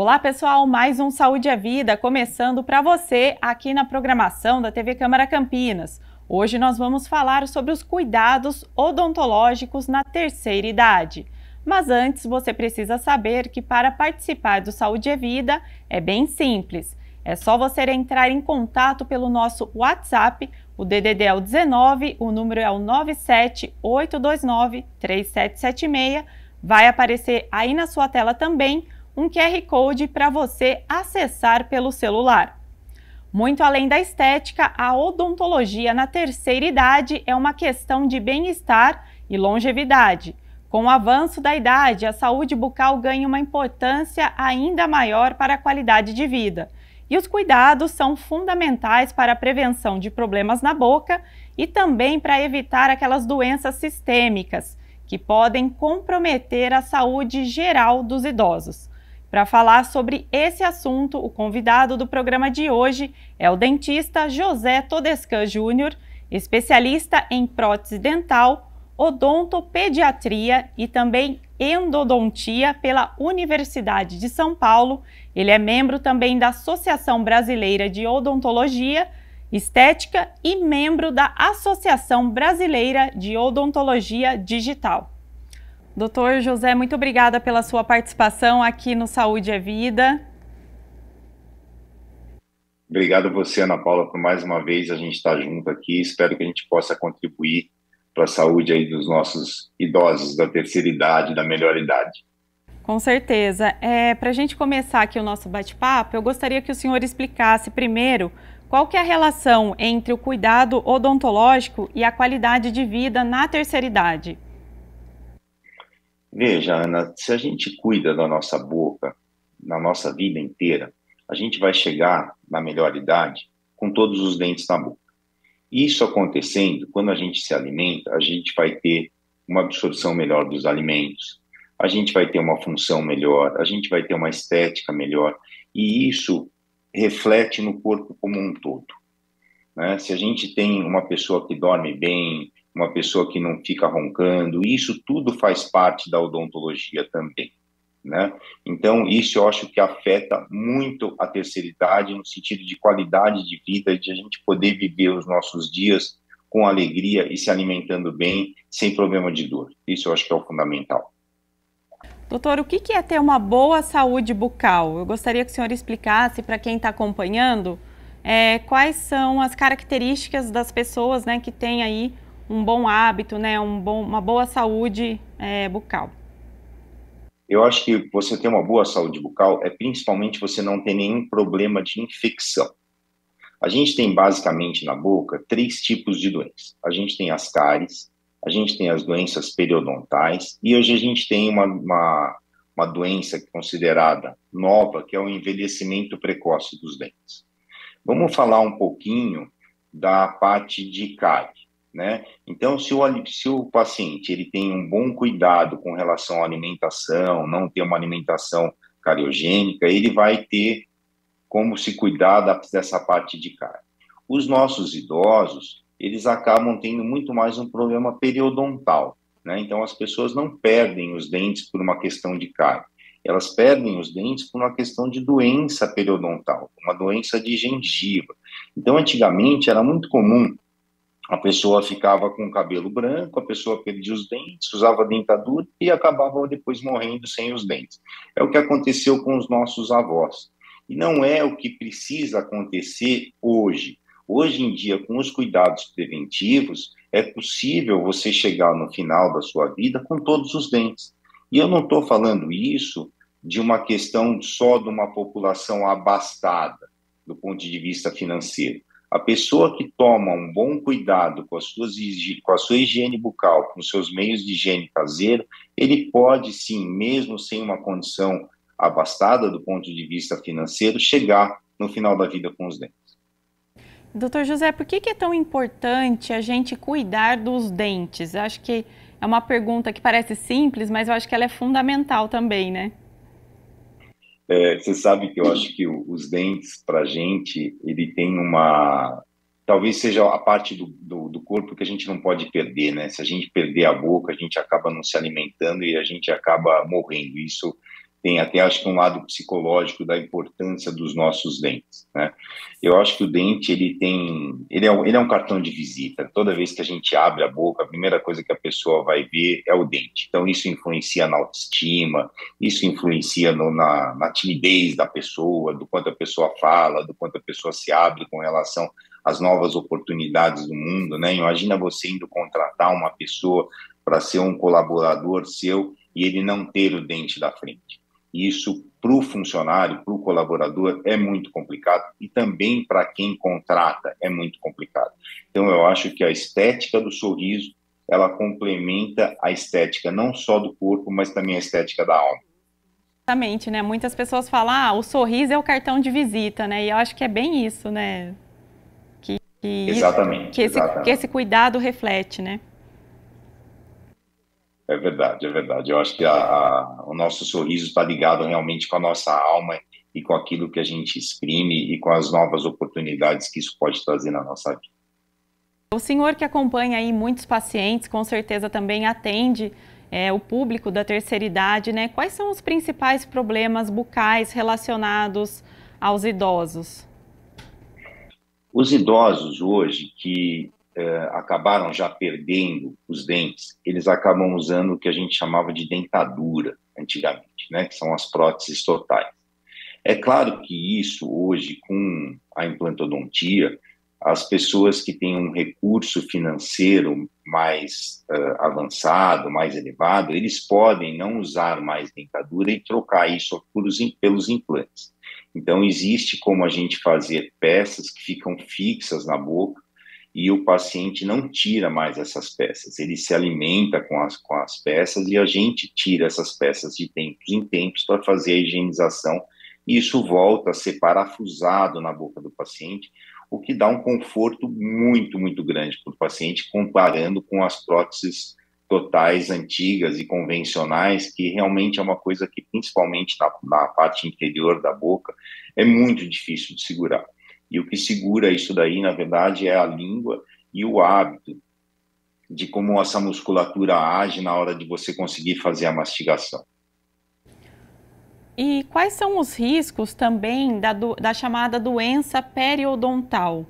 Olá pessoal, mais um Saúde é Vida começando para você aqui na programação da TV Câmara Campinas. Hoje nós vamos falar sobre os cuidados odontológicos na terceira idade. Mas antes você precisa saber que para participar do Saúde é Vida é bem simples. É só você entrar em contato pelo nosso WhatsApp, o DDD é o 19, o número é o 978293776. Vai aparecer aí na sua tela também um QR Code para você acessar pelo celular. Muito além da estética, a odontologia na terceira idade é uma questão de bem-estar e longevidade. Com o avanço da idade, a saúde bucal ganha uma importância ainda maior para a qualidade de vida. E os cuidados são fundamentais para a prevenção de problemas na boca e também para evitar aquelas doenças sistêmicas que podem comprometer a saúde geral dos idosos. Para falar sobre esse assunto, o convidado do programa de hoje é o dentista José Todescan Júnior, especialista em prótese dental, odontopediatria e também endodontia pela Universidade de São Paulo. Ele é membro também da Associação Brasileira de Odontologia, Estética e membro da Associação Brasileira de Odontologia Digital. Doutor José, muito obrigada pela sua participação aqui no Saúde é Vida. Obrigado a você, Ana Paula, por mais uma vez a gente estar junto aqui. Espero que a gente possa contribuir para a saúde aí dos nossos idosos da terceira idade, da melhor idade. Com certeza. Para a gente começar aqui o nosso bate-papo, eu gostaria que o senhor explicasse primeiro qual que é a relação entre o cuidado odontológico e a qualidade de vida na terceira idade. Veja, Ana, se a gente cuida da nossa boca, na nossa vida inteira, a gente vai chegar na melhor idade com todos os dentes na boca. Isso acontecendo, quando a gente se alimenta, a gente vai ter uma absorção melhor dos alimentos, a gente vai ter uma função melhor, a gente vai ter uma estética melhor, e isso reflete no corpo como um todo, né? Se a gente tem uma pessoa que dorme bem, uma pessoa que não fica roncando, isso tudo faz parte da odontologia também, né? Então, isso eu acho que afeta muito a terceira idade no sentido de qualidade de vida, de a gente poder viver os nossos dias com alegria e se alimentando bem, sem problema de dor. Isso eu acho que é o fundamental. Doutor, o que é ter uma boa saúde bucal? Eu gostaria que o senhor explicasse para quem está acompanhando quais são as características das pessoas, né, que têm aí um bom hábito, né, uma boa saúde bucal. Eu acho que você ter uma boa saúde bucal é principalmente você não ter nenhum problema de infecção. A gente tem basicamente na boca 3 tipos de doenças. A gente tem as cáries, a gente tem as doenças periodontais e hoje a gente tem uma doença considerada nova, que é o envelhecimento precoce dos dentes. Vamos falar um pouquinho da parte de cárie, né? Então, se o paciente ele tem um bom cuidado com relação à alimentação, não ter uma alimentação cariogênica, ele vai ter como se cuidar dessa parte de cárie. Os nossos idosos, eles acabam tendo muito mais um problema periodontal, né? Então, as pessoas não perdem os dentes por uma questão de cárie, elas perdem os dentes por uma questão de doença periodontal, uma doença de gengiva. Então, antigamente, era muito comum a pessoa ficava com o cabelo branco, a pessoa perdia os dentes, usava dentadura e acabava depois morrendo sem os dentes. É o que aconteceu com os nossos avós. E não é o que precisa acontecer hoje. Hoje em dia, com os cuidados preventivos, é possível você chegar no final da sua vida com todos os dentes. E eu não estou falando isso de uma questão só de uma população abastada, do ponto de vista financeiro. A pessoa que toma um bom cuidado com a sua higiene bucal, com seus meios de higiene caseiro, ele pode sim, mesmo sem uma condição abastada do ponto de vista financeiro, chegar no final da vida com os dentes. Doutor José, por que é tão importante a gente cuidar dos dentes? Eu acho que é uma pergunta que parece simples, mas eu acho que ela é fundamental também, né? Você sabe que eu acho que os dentes, para a gente, ele tem uma... Talvez seja a parte do corpo que a gente não pode perder, né? Se a gente perder a boca, a gente acaba não se alimentando e a gente acaba morrendo. Isso tem até, acho que, um lado psicológico da importância dos nossos dentes, né? Eu acho que o dente, ele é um cartão de visita. Toda vez que a gente abre a boca, a primeira coisa que a pessoa vai ver é o dente. Então, isso influencia na autoestima, isso influencia na timidez da pessoa, do quanto a pessoa fala, do quanto a pessoa se abre com relação às novas oportunidades do mundo, né? Imagina você indo contratar uma pessoa para ser um colaborador seu e ele não ter o dente da frente. Isso, para o funcionário, para o colaborador, é muito complicado e também para quem contrata é muito complicado. Então, eu acho que a estética do sorriso, ela complementa a estética não só do corpo, mas também a estética da alma. Exatamente, né? Muitas pessoas falam, o sorriso é o cartão de visita, né? E eu acho que é bem isso, né? Exatamente, Que esse cuidado reflete, né? É verdade, é verdade. Eu acho que o nosso sorriso está ligado realmente com a nossa alma e com aquilo que a gente exprime e com as novas oportunidades que isso pode trazer na nossa vida. O senhor que acompanha aí muitos pacientes, com certeza também atende o público da terceira idade, né? Quais são os principais problemas bucais relacionados aos idosos? Os idosos hoje que acabaram já perdendo os dentes, eles acabam usando o que a gente chamava de dentadura antigamente, né? Que são as próteses totais. É claro que isso hoje, com a implantodontia, as pessoas que têm um recurso financeiro mais avançado, mais elevado, eles podem não usar mais dentadura e trocar isso pelos implantes. Então, existe como a gente fazer peças que ficam fixas na boca e o paciente não tira mais essas peças, ele se alimenta com as peças e a gente tira essas peças de tempos em tempos para fazer a higienização e isso volta a ser parafusado na boca do paciente, o que dá um conforto muito, muito grande para o paciente, comparando com as próteses totais antigas e convencionais, que realmente é uma coisa que, principalmente na parte inferior da boca, é muito difícil de segurar. E o que segura isso daí, na verdade, é a língua e o hábito de como essa musculatura age na hora de você conseguir fazer a mastigação. E quais são os riscos também da chamada doença periodontal?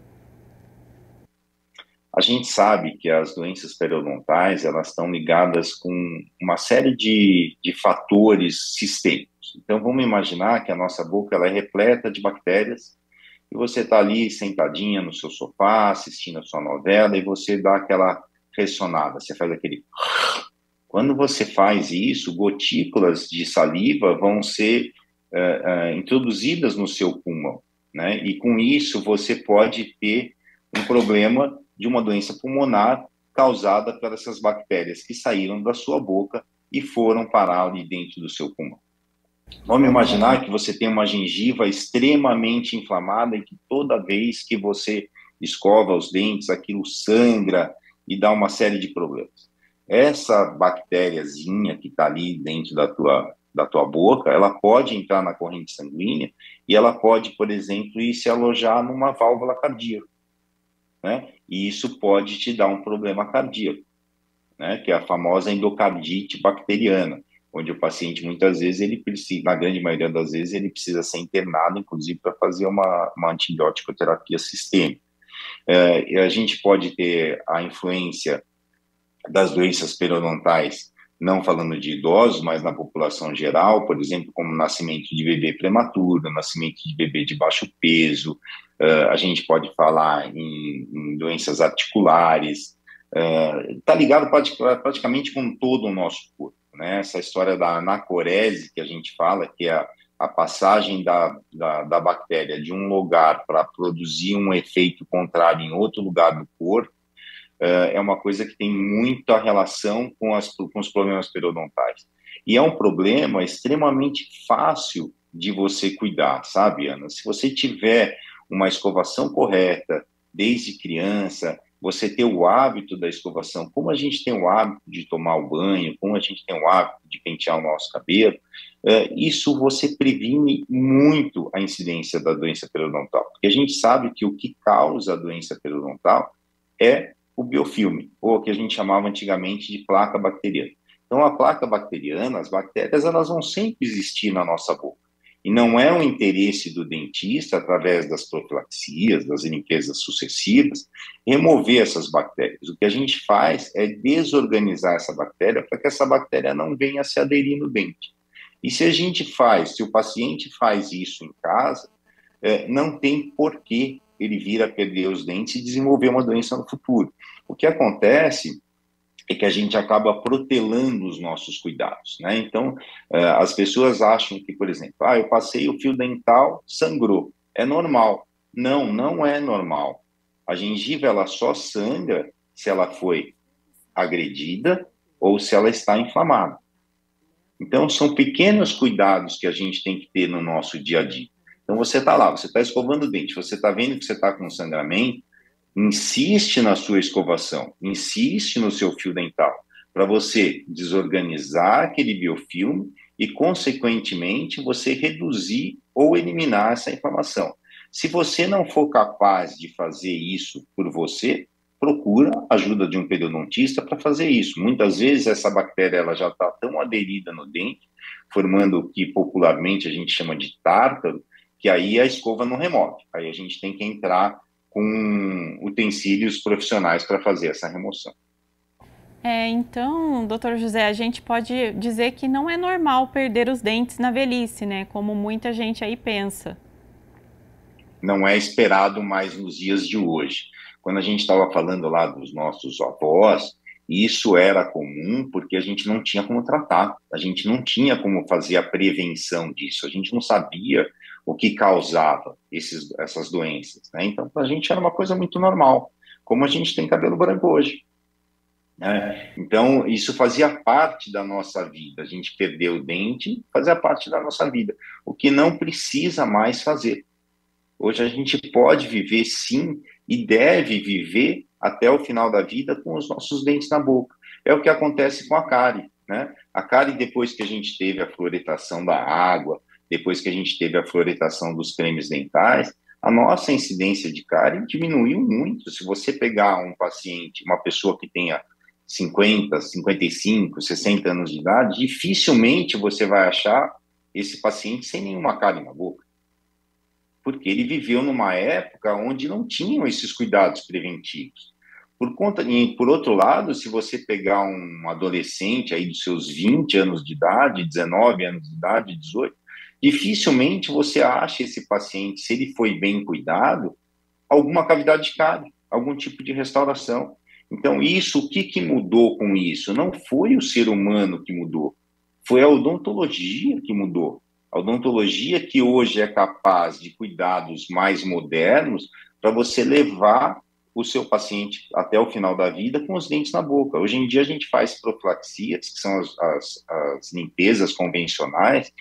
A gente sabe que as doenças periodontais, elas estão ligadas com uma série de fatores sistêmicos. Então, vamos imaginar que a nossa boca ela é repleta de bactérias e você está ali sentadinha no seu sofá, assistindo a sua novela e você dá aquela ressonada, você faz aquele... Quando você faz isso, gotículas de saliva vão ser introduzidas no seu pulmão, né? E com isso você pode ter um problema de uma doença pulmonar causada por essas bactérias que saíram da sua boca e foram parar ali dentro do seu pulmão. Vamos imaginar que você tem uma gengiva extremamente inflamada e que toda vez que você escova os dentes, aquilo sangra e dá uma série de problemas. Essa bactériazinha que está ali dentro da tua boca, ela pode entrar na corrente sanguínea e ela pode, por exemplo, ir se alojar numa válvula cardíaca, né? E isso pode te dar um problema cardíaco, né? Que é a famosa endocardite bacteriana, onde o paciente, muitas vezes, ele precisa, na grande maioria das vezes, ele precisa ser internado, inclusive, para fazer uma antibiótico-terapia sistêmica. E a gente pode ter a influência das doenças periodontais, não falando de idosos, mas na população geral, por exemplo, como nascimento de bebê prematuro, nascimento de bebê de baixo peso, a gente pode falar em doenças articulares, está ligado praticamente com todo o nosso corpo, né? Essa história da anacorese que a gente fala, que é a passagem da bactéria de um lugar para produzir um efeito contrário em outro lugar do corpo, é uma coisa que tem muita relação com os problemas periodontais. E é um problema extremamente fácil de você cuidar, sabe, Ana? Se você tiver uma escovação correta desde criança, você ter o hábito da escovação, como a gente tem o hábito de tomar o banho, como a gente tem o hábito de pentear o nosso cabelo, isso você previne muito a incidência da doença periodontal. Porque a gente sabe que o que causa a doença periodontal é o biofilme, ou o que a gente chamava antigamente de placa bacteriana. Então, a placa bacteriana, as bactérias, elas vão sempre existir na nossa boca. E não é um interesse do dentista, através das profilaxias, das limpezas sucessivas, remover essas bactérias. O que a gente faz é desorganizar essa bactéria para que essa bactéria não venha se aderir no dente. E se a gente faz, se o paciente faz isso em casa, não tem porquê ele vir a perder os dentes e desenvolver uma doença no futuro. O que acontece é que a gente acaba protelando os nossos cuidados, né? Então, as pessoas acham que, por exemplo, eu passei o fio dental, sangrou. É normal. Não, não é normal. A gengiva, ela só sangra se ela foi agredida ou se ela está inflamada. Então, são pequenos cuidados que a gente tem que ter no nosso dia a dia. Então, você está lá, você está escovando o dente, você está vendo que você está com sangramento, insiste na sua escovação, insiste no seu fio dental, para você desorganizar aquele biofilme e, consequentemente, você reduzir ou eliminar essa inflamação. Se você não for capaz de fazer isso por você, procura a ajuda de um periodontista para fazer isso. Muitas vezes essa bactéria ela já está tão aderida no dente, formando o que popularmente a gente chama de tártaro, que aí a escova não remove. Aí a gente tem que entrar com utensílios profissionais para fazer essa remoção. Então, doutor José, a gente pode dizer que não é normal perder os dentes na velhice, né? Como muita gente aí pensa. Não é esperado mais nos dias de hoje. Quando a gente estava falando lá dos nossos avós, isso era comum porque a gente não tinha como tratar, a gente não tinha como fazer a prevenção disso, a gente não sabia o que causava essas doenças, né? Então, para a gente era uma coisa muito normal, como a gente tem cabelo branco hoje, né? Então, isso fazia parte da nossa vida, a gente perdeu o dente, fazia parte da nossa vida, o que não precisa mais fazer. Hoje a gente pode viver, sim, e deve viver até o final da vida com os nossos dentes na boca. É o que acontece com a cárie, né? A cárie, depois que a gente teve a fluoretação da água, depois que a gente teve a fluoretação dos cremes dentais, a nossa incidência de cárie diminuiu muito. Se você pegar um paciente, uma pessoa que tenha 50, 55, 60 anos de idade, dificilmente você vai achar esse paciente sem nenhuma cárie na boca, porque ele viveu numa época onde não tinham esses cuidados preventivos. Por outro lado, se você pegar um adolescente aí dos seus 20 anos de idade, 19 anos de idade, 18, dificilmente você acha esse paciente, se ele foi bem cuidado, alguma cavidade de cárie, algum tipo de restauração. Então, o que mudou com isso? Não foi o ser humano que mudou, foi a odontologia que mudou. A odontologia que hoje é capaz de cuidados mais modernos para você levar o seu paciente até o final da vida com os dentes na boca. Hoje em dia a gente faz profilaxias, que são as limpezas convencionais,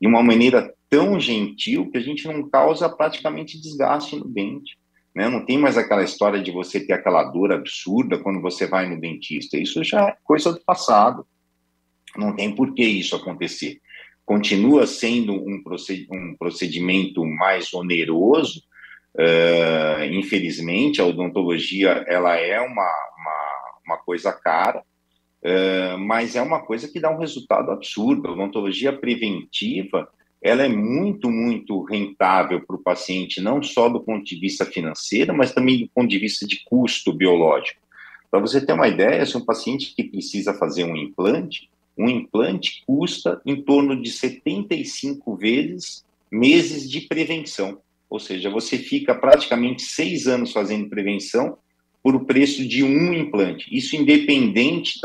de uma maneira tão gentil que a gente não causa praticamente desgaste no dente, né? Não tem mais aquela história de você ter aquela dor absurda quando você vai no dentista. Isso já é coisa do passado. Não tem por que isso acontecer. Continua sendo um procedimento mais oneroso. Infelizmente, a odontologia ela é uma coisa cara, mas é uma coisa que dá um resultado absurdo. A odontologia preventiva ela é muito, muito rentável para o paciente, não só do ponto de vista financeiro, mas também do ponto de vista de custo biológico. Para você ter uma ideia, se um paciente que precisa fazer um implante custa em torno de 75 vezes meses de prevenção. Ou seja, você fica praticamente 6 anos fazendo prevenção por o preço de um implante. Isso independente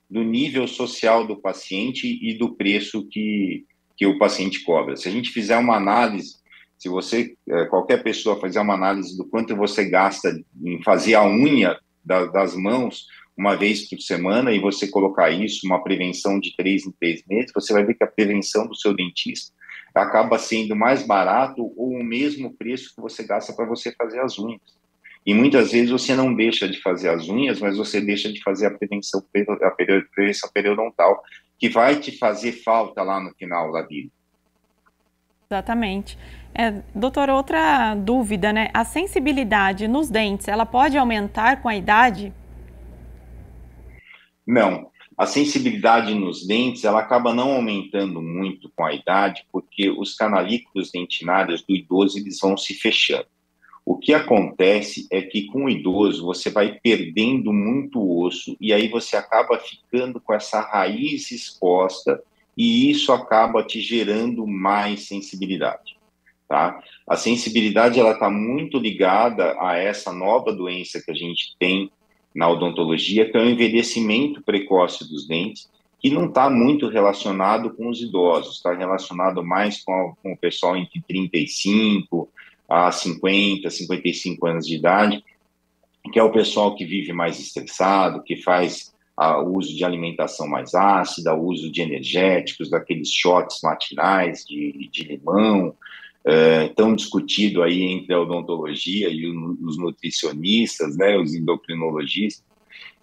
do nível social do paciente e do preço que o paciente cobra. Se a gente fizer uma análise, se qualquer pessoa fizer uma análise do quanto você gasta em fazer a unha das mãos uma vez por semana e você colocar isso, uma prevenção de 3 em 3 meses, você vai ver que a prevenção do seu dentista acaba sendo mais barato ou o mesmo preço que você gasta para você fazer as unhas. E muitas vezes você não deixa de fazer as unhas, mas você deixa de fazer a prevenção periodontal, que vai te fazer falta lá no final da vida. Exatamente. Doutor, outra dúvida, né? A sensibilidade nos dentes, ela pode aumentar com a idade? Não. A sensibilidade nos dentes, ela acaba não aumentando muito com a idade, porque os canalículos dentinários do idoso, eles vão se fechando. O que acontece é que com o idoso você vai perdendo muito osso e aí você acaba ficando com essa raiz exposta e isso acaba te gerando mais sensibilidade, tá? A sensibilidade, ela está muito ligada a essa nova doença que a gente tem na odontologia, que é o envelhecimento precoce dos dentes, que não está muito relacionado com os idosos, está relacionado mais com o pessoal entre 35 a 50, 55 anos de idade, que é o pessoal que vive mais estressado, que faz o uso de alimentação mais ácida, o uso de energéticos, daqueles shots matinais de limão, tão discutido aí entre a odontologia e os nutricionistas, né, os endocrinologistas,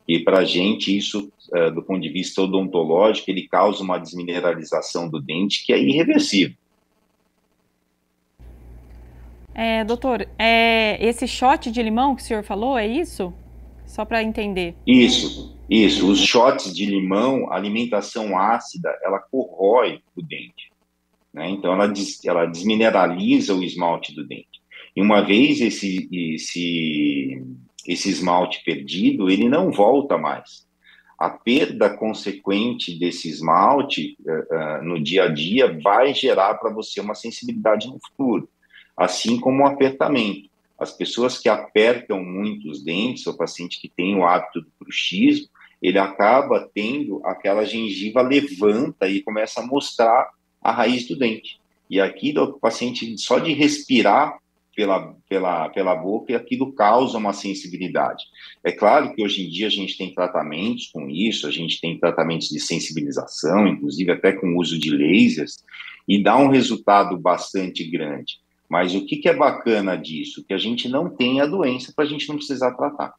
e para a gente isso, do ponto de vista odontológico, ele causa uma desmineralização do dente que é irreversível. Doutor, esse shot de limão que o senhor falou, é isso? Só para entender. Isso. Os shots de limão, a alimentação ácida, ela corrói o dente, né? Então, ela desmineraliza o esmalte do dente. E uma vez esse esmalte perdido, ele não volta mais. A perda consequente desse esmalte no dia a dia vai gerar para você uma sensibilidade no futuro, assim como o apertamento. As pessoas que apertam muito os dentes, o paciente que tem o hábito do bruxismo, ele acaba tendo aquela gengiva levanta e começa a mostrar a raiz do dente. E aquilo, o paciente, só de respirar pela boca, e aquilo causa uma sensibilidade. É claro que hoje em dia a gente tem tratamentos com isso, a gente tem tratamentos de sensibilização, inclusive até com o uso de lasers, e dá um resultado bastante grande. Mas o que é bacana disso? Que a gente não tem a doença para a gente não precisar tratar.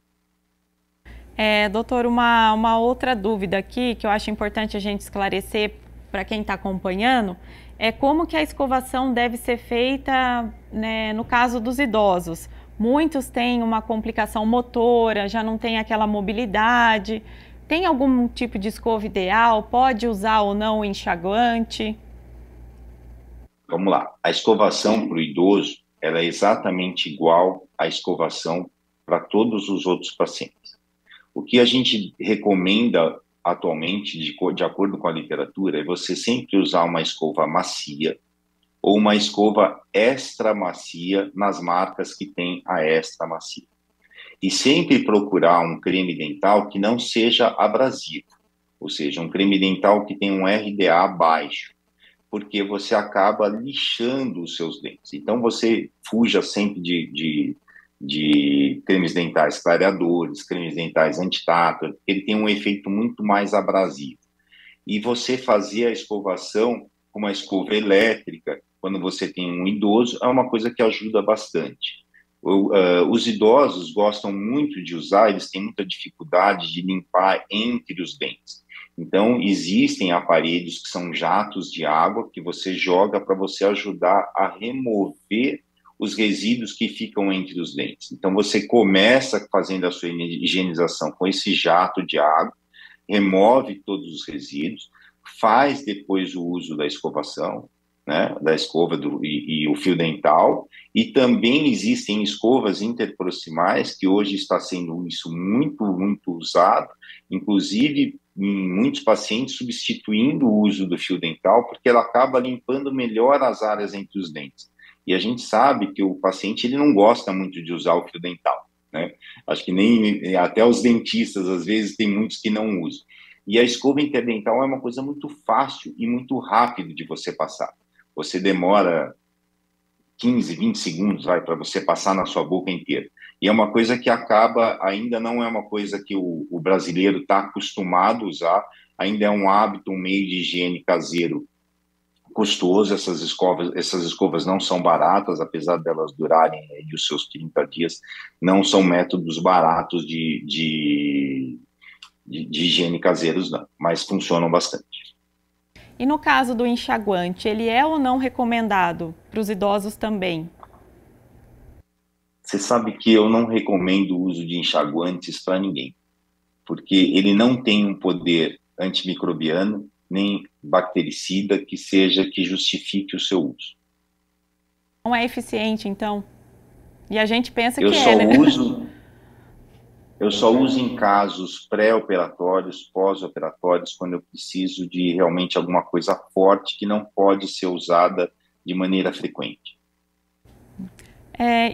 Doutor, uma outra dúvida aqui que eu acho importante a gente esclarecer para quem está acompanhando é como que a escovação deve ser feita, né, no caso dos idosos. Muitos têm uma complicação motora, já não tem aquela mobilidade. Tem algum tipo de escova ideal? Pode usar ou não o enxaguante? Vamos lá. A escovação para o idoso, ela é exatamente igual à escovação para todos os outros pacientes. O que a gente recomenda atualmente, de acordo com a literatura, é você sempre usar uma escova macia ou uma escova extra macia nas marcas que tem a extra macia. E sempre procurar um creme dental que não seja abrasivo, ou seja, um creme dental que tenha um RDA baixo, porque você acaba lixando os seus dentes. Então, você fuja sempre de cremes dentais clareadores, cremes dentais anti-tártaro, ele tem um efeito muito mais abrasivo. E você fazer a escovação com uma escova elétrica, quando você tem um idoso, é uma coisa que ajuda bastante. Os idosos gostam muito de usar, eles têm muita dificuldade de limpar entre os dentes. Então, existem aparelhos que são jatos de água que você joga para você ajudar a remover os resíduos que ficam entre os dentes. Então, você começa fazendo a sua higienização com esse jato de água, remove todos os resíduos, faz depois o uso da escovação, né, da escova e o fio dental, e também existem escovas interproximais, que hoje está sendo isso muito, muito usado, inclusive em muitos pacientes substituindo o uso do fio dental, porque ela acaba limpando melhor as áreas entre os dentes. E a gente sabe que o paciente ele não gosta muito de usar o fio dental, né? Acho que nem até os dentistas, às vezes, tem muitos que não usam. E a escova interdental é uma coisa muito fácil e muito rápido de você passar. Você demora 15, 20 segundos para você passar na sua boca inteira. E é uma coisa que acaba, ainda não é uma coisa que o brasileiro está acostumado a usar, ainda é um hábito, um meio de higiene caseiro custoso. Essas escovas não são baratas, apesar delas durarem aí os seus 30 dias, não são métodos baratos de higiene caseiros, não, mas funcionam bastante. E no caso do enxaguante, ele é ou não recomendado para os idosos também? Você sabe que eu não recomendo o uso de enxaguantes para ninguém, porque ele não tem um poder antimicrobiano, nem bactericida que justifique o seu uso. Não é eficiente, então? E a gente pensa Eu que só é, né? uso em casos pré-operatórios, pós-operatórios, quando eu preciso de realmente alguma coisa forte que não pode ser usada de maneira frequente.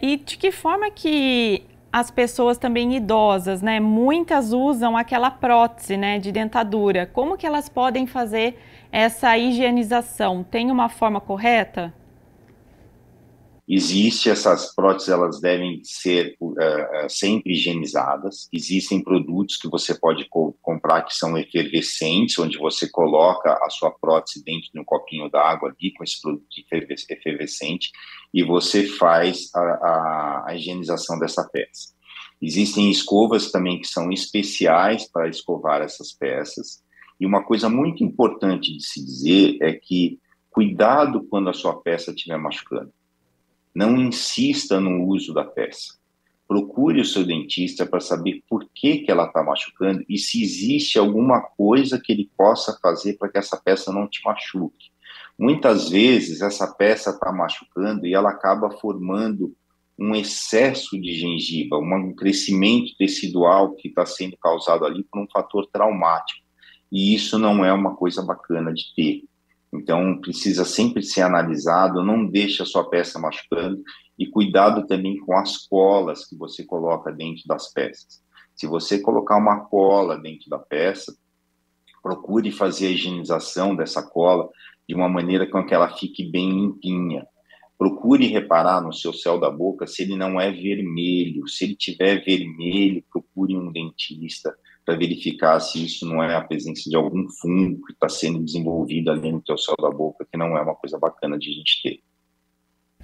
E de que forma que as pessoas também idosas, né, muitas usam aquela prótese, né, de dentadura. Como que elas podem fazer essa higienização? Tem uma forma correta? Essas próteses, elas devem ser sempre higienizadas. Existem produtos que você pode comprar que são efervescentes, onde você coloca a sua prótese dentro de um copinho d'água ali com esse produto efervescente e você faz a higienização dessa peça. Existem escovas também que são especiais para escovar essas peças. E uma coisa muito importante de se dizer é que cuidado quando a sua peça estiver machucando. Não insista no uso da peça. Procure o seu dentista para saber por que ela está machucando e se existe alguma coisa que ele possa fazer para que essa peça não te machuque. Muitas vezes essa peça está machucando e ela acaba formando um excesso de gengiva, um crescimento tecidual que está sendo causado ali por um fator traumático. E isso não é uma coisa bacana de ter. Então, precisa sempre ser analisado, não deixe a sua peça machucando e cuidado também com as colas que você coloca dentro das peças. Se você colocar uma cola dentro da peça, procure fazer a higienização dessa cola de uma maneira com que ela fique bem limpinha. Procure reparar no seu céu da boca se ele não é vermelho. Se ele tiver vermelho, procure um dentista para verificar se isso não é a presença de algum fungo que está sendo desenvolvido ali no teu céu da boca, que não é uma coisa bacana de a gente ter.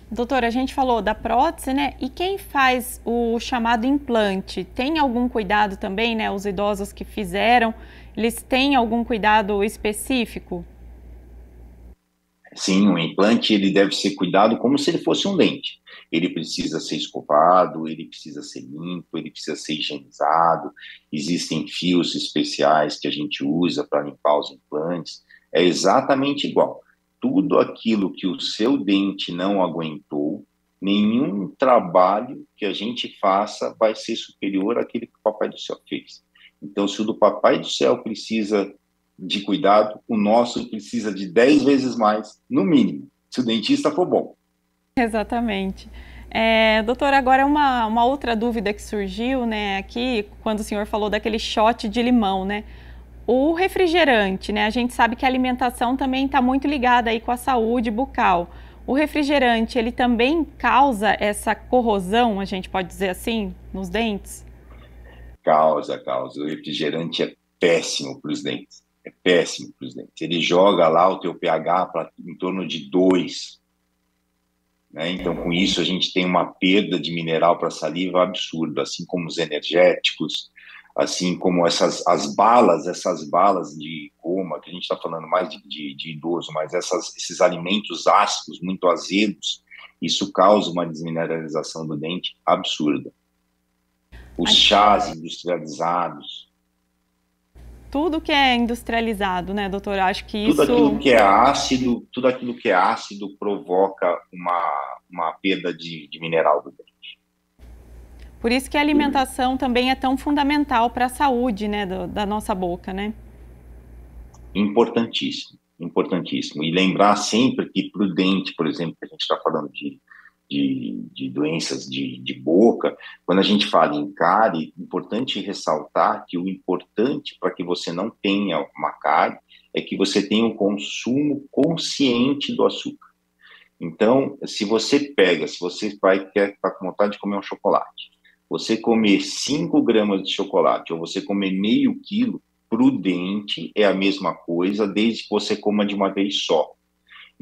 Doutora, a gente falou da prótese, né? E quem faz o chamado implante, tem algum cuidado também, né? Os idosos que fizeram, eles têm algum cuidado específico? Sim, o implante ele deve ser cuidado como se ele fosse um dente. Ele precisa ser escovado, ele precisa ser limpo, ele precisa ser higienizado. Existem fios especiais que a gente usa para limpar os implantes. É exatamente igual. Tudo aquilo que o seu dente não aguentou, nenhum trabalho que a gente faça vai ser superior àquele que o Papai do Céu fez. Então, se o do Papai do Céu precisa de cuidado, o nosso precisa de 10 vezes mais, no mínimo, se o dentista for bom. Exatamente. Doutor, agora uma outra dúvida que surgiu, né, aqui, quando o senhor falou daquele shot de limão, né? O refrigerante, né? A gente sabe que a alimentação também está muito ligada aí com a saúde bucal. O refrigerante, ele também causa essa corrosão, a gente pode dizer assim, nos dentes? Causa. O refrigerante é péssimo para os dentes. É péssimo para os dentes. Ele joga lá o teu pH para em torno de 2. Né? Então, com isso, a gente tem uma perda de mineral para a saliva absurda, assim como os energéticos, assim como essas balas de goma, que a gente está falando mais de idoso, mas esses alimentos ácidos, muito azedos, isso causa uma desmineralização do dente absurda. Os chás industrializados. Tudo que é industrializado, né, doutor? Acho que tudo isso... tudo aquilo que é ácido provoca uma perda de mineral do dente. Por isso que a alimentação também é tão fundamental para a saúde, né, da nossa boca, né? Importantíssimo, importantíssimo. E lembrar sempre que para o dente, por exemplo, que a gente está falando de doenças de boca, quando a gente fala em cárie, é importante ressaltar que o importante para que você não tenha uma cárie é que você tenha um consumo consciente do açúcar. Então, se você quer estar com vontade de comer um chocolate, você comer 5 gramas de chocolate ou você comer meio quilo, para o dente é a mesma coisa, desde que você coma de uma vez só.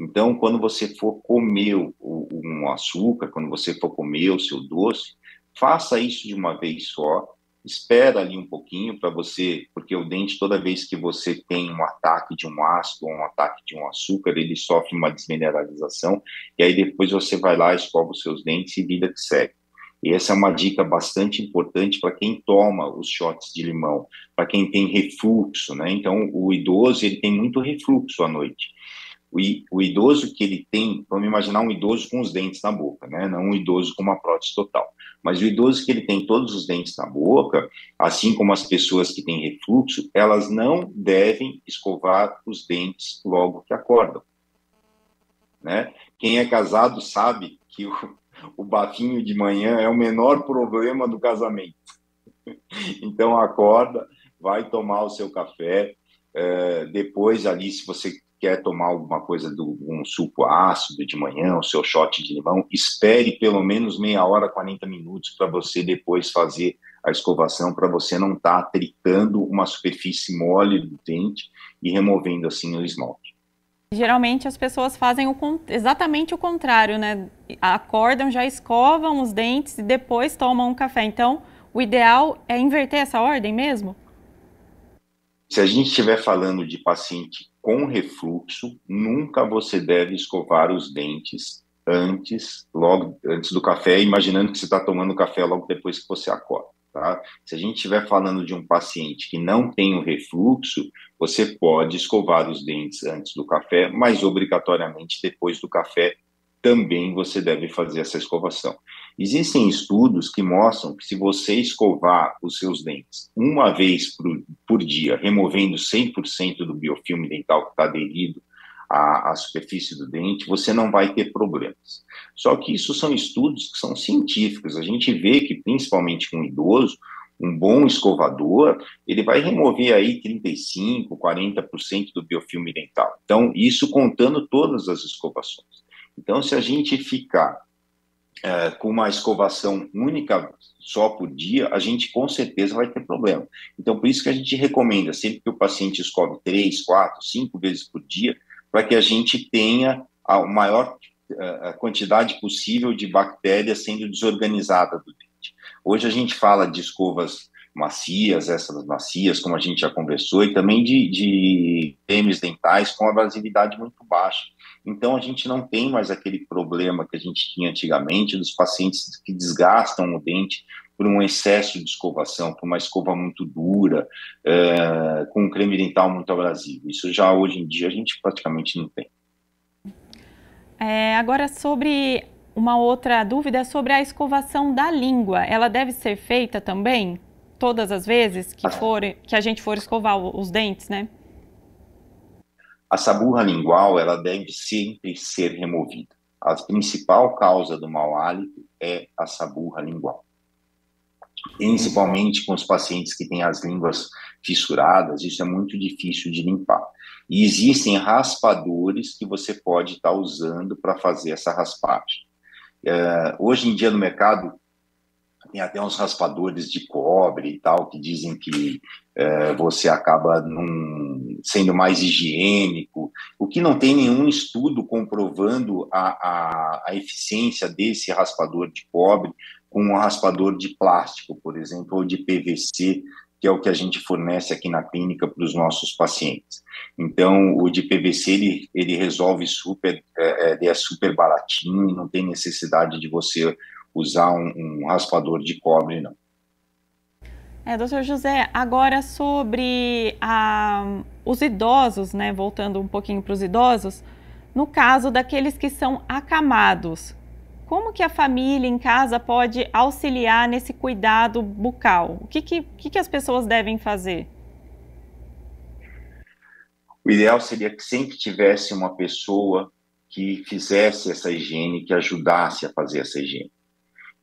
Então, quando você for comer um açúcar, quando você for comer o seu doce, faça isso de uma vez só, espera ali um pouquinho para você, porque o dente, toda vez que você tem um ataque de um ácido ou um ataque de um açúcar, ele sofre uma desmineralização, e aí depois você vai lá, escova os seus dentes e vida que segue. E essa é uma dica bastante importante para quem toma os shots de limão, para quem tem refluxo, né? Então, o idoso, ele tem muito refluxo à noite. O idoso que ele tem, vamos imaginar um idoso com os dentes na boca, né? Não um idoso com uma prótese total. Mas o idoso que ele tem todos os dentes na boca, assim como as pessoas que têm refluxo, elas não devem escovar os dentes logo que acordam, né? Quem é casado sabe que o bafinho de manhã é o menor problema do casamento. Então, acorda, vai tomar o seu café, depois ali, se você quer tomar alguma coisa, um suco ácido de manhã, o seu shot de limão, espere pelo menos meia hora, 40 minutos para você depois fazer a escovação, para você não estar tritando uma superfície mole do dente e removendo assim o esmalte. Geralmente as pessoas fazem exatamente o contrário, né? Acordam, já escovam os dentes e depois tomam um café. Então, o ideal é inverter essa ordem mesmo? Se a gente estiver falando de paciente com refluxo, nunca você deve escovar os dentes logo antes do café, imaginando que você está tomando café logo depois que você acorda, tá? Se a gente estiver falando de um paciente que não tem o refluxo, você pode escovar os dentes antes do café, mas obrigatoriamente depois do café também você deve fazer essa escovação. Existem estudos que mostram que se você escovar os seus dentes uma vez por dia, removendo 100% do biofilme dental que está aderido à superfície do dente, você não vai ter problemas. Só que isso são estudos que são científicos. A gente vê que, principalmente com idoso, um bom escovador, ele vai remover aí 35%, 40% do biofilme dental. Então, isso contando todas as escovações. Então, se a gente ficar com uma escovação única só por dia, a gente com certeza vai ter problema. Então, por isso que a gente recomenda sempre que o paciente escove 3, 4, 5 vezes por dia, para que a gente tenha a maior quantidade possível de bactérias sendo desorganizada do dente. Hoje a gente fala de escovas macias, essas macias, como a gente já conversou, e também de cremes dentais com abrasividade muito baixa. Então, a gente não tem mais aquele problema que a gente tinha antigamente dos pacientes que desgastam o dente por um excesso de escovação, por uma escova muito dura, com um creme dental muito abrasivo. Isso já hoje em dia a gente praticamente não tem. Agora, sobre uma outra dúvida, sobre a escovação da língua. Ela deve ser feita também todas as vezes que a gente for escovar os dentes, né? A saburra lingual, ela deve sempre ser removida. A principal causa do mau hálito é a saburra lingual. Principalmente com os pacientes que têm as línguas fissuradas, isso é muito difícil de limpar. E existem raspadores que você pode estar usando para fazer essa raspagem. Hoje em dia no mercado, tem até uns raspadores de cobre e tal, que dizem que você acaba sendo mais higiênico, o que não tem nenhum estudo comprovando a eficiência desse raspador de cobre com um raspador de plástico, por exemplo, ou de PVC, que é o que a gente fornece aqui na clínica para os nossos pacientes. Então, o de PVC, ele resolve super, ele é super baratinho, não tem necessidade de você usar um raspador de cobre, não. Doutor José, agora sobre os idosos, né, voltando um pouquinho para os idosos, no caso daqueles que são acamados, como que a família em casa pode auxiliar nesse cuidado bucal? O que as pessoas devem fazer? O ideal seria que sempre tivesse uma pessoa que fizesse essa higiene, que ajudasse a fazer essa higiene.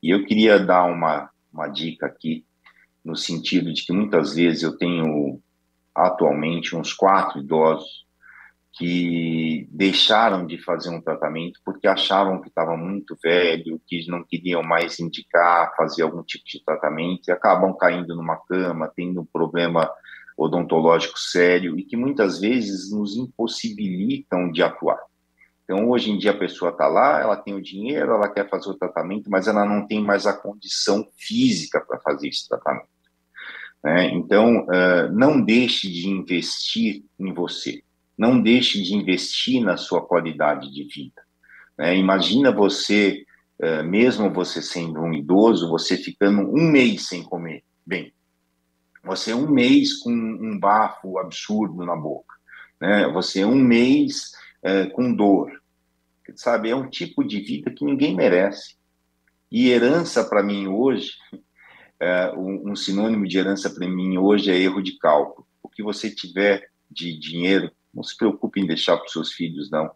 E eu queria dar uma dica aqui, no sentido de que muitas vezes eu tenho atualmente uns 4 idosos que deixaram de fazer um tratamento porque achavam que estava muito velho, que não queriam mais indicar, fazer algum tipo de tratamento e acabam caindo numa cama, tendo um problema odontológico sério e que muitas vezes nos impossibilitam de atuar. Então, hoje em dia, a pessoa está lá, ela tem o dinheiro, ela quer fazer o tratamento, mas ela não tem mais a condição física para fazer esse tratamento, né? Então, não deixe de investir em você, não deixe de investir na sua qualidade de vida, né? Imagina você mesmo você sendo um idoso, você ficando um mês sem comer bem. Você um mês com um bafo absurdo na boca, né? Você um mês com dor, sabe? É um tipo de vida que ninguém merece. E herança para mim hoje, um sinônimo de herança para mim hoje é erro de cálculo. O que você tiver de dinheiro, não se preocupe em deixar para os seus filhos, não.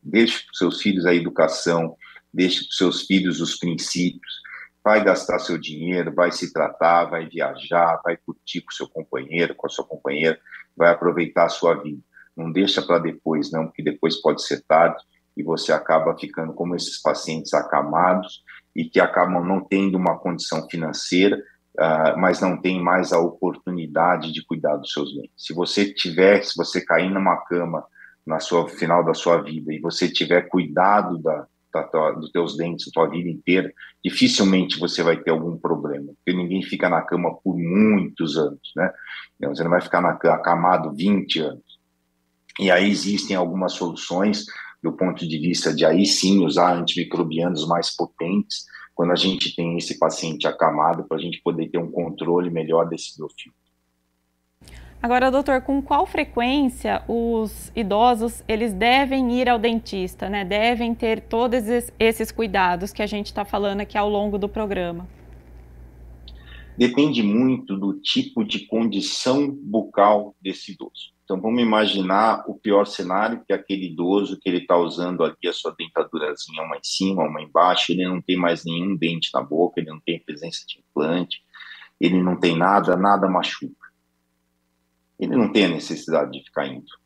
Deixe para os seus filhos a educação, deixe para os seus filhos os princípios. Vai gastar seu dinheiro, vai se tratar, vai viajar, vai curtir com o seu companheiro, com a sua companheira, vai aproveitar a sua vida. Não deixa para depois, não, porque depois pode ser tarde e você acaba ficando como esses pacientes acamados e que acabam não tendo uma condição financeira, mas não tem mais a oportunidade de cuidar dos seus bens. Se você cair numa cama no final da sua vida e você tiver cuidado dos teus dentes a tua vida inteira, dificilmente você vai ter algum problema, porque ninguém fica na cama por muitos anos, né? Então, você não vai ficar acamado 20 anos. E aí existem algumas soluções do ponto de vista de aí sim usar antimicrobianos mais potentes quando a gente tem esse paciente acamado, para a gente poder ter um controle melhor desse biofilme. Agora, doutor, com qual frequência os idosos eles devem ir ao dentista, né? Devem ter todos esses cuidados que a gente está falando aqui ao longo do programa? Depende muito do tipo de condição bucal desse idoso. Então, vamos imaginar o pior cenário, que é aquele idoso que ele está usando aqui a sua dentadurazinha, uma em cima, uma embaixo, ele não tem mais nenhum dente na boca, ele não tem presença de implante, ele não tem nada machuca. Ele não tem a necessidade de ficar indo.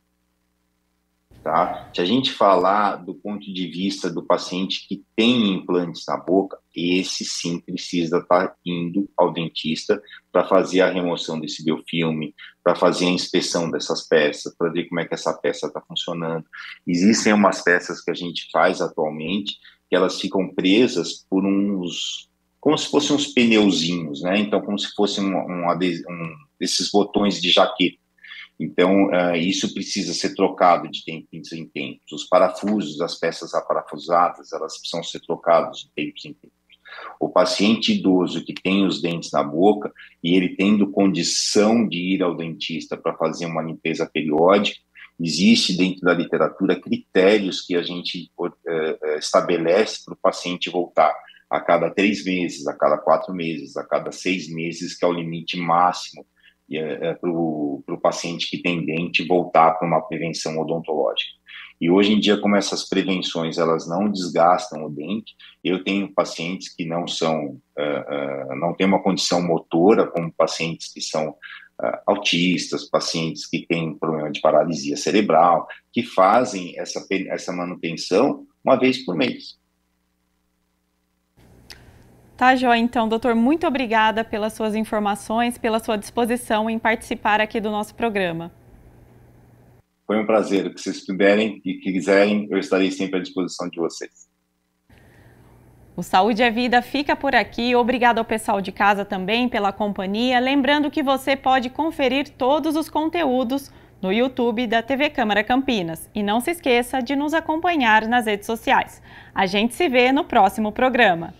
Tá? Se a gente falar do ponto de vista do paciente que tem implantes na boca, esse sim precisa estar indo ao dentista para fazer a remoção desse biofilme, para fazer a inspeção dessas peças, para ver como é que essa peça está funcionando. Existem umas peças que a gente faz atualmente que elas ficam presas por como se fossem uns pneuzinhos, né? Então, como se fosse desses botões de jaqueta. Então, isso precisa ser trocado de tempos em tempos. Os parafusos, as peças aparafusadas, elas precisam ser trocadas de tempos em tempos. O paciente idoso que tem os dentes na boca e ele tendo condição de ir ao dentista para fazer uma limpeza periódica, existe dentro da literatura critérios que a gente estabelece para o paciente voltar a cada 3 meses, a cada 4 meses, a cada 6 meses, que é o limite máximo para o paciente que tem dente voltar para uma prevenção odontológica. E hoje em dia, como essas prevenções elas não desgastam o dente, eu tenho pacientes que não têm uma condição motora, como pacientes que são autistas, pacientes que têm problema de paralisia cerebral, que fazem essa manutenção uma vez por mês. Tá, joia. Então, doutor, muito obrigada pelas suas informações, pela sua disposição em participar aqui do nosso programa. Foi um prazer. O que vocês puderem e quiserem, eu estarei sempre à disposição de vocês. O Saúde é Vida fica por aqui. Obrigado ao pessoal de casa também pela companhia. Lembrando que você pode conferir todos os conteúdos no YouTube da TV Câmara Campinas. E não se esqueça de nos acompanhar nas redes sociais. A gente se vê no próximo programa.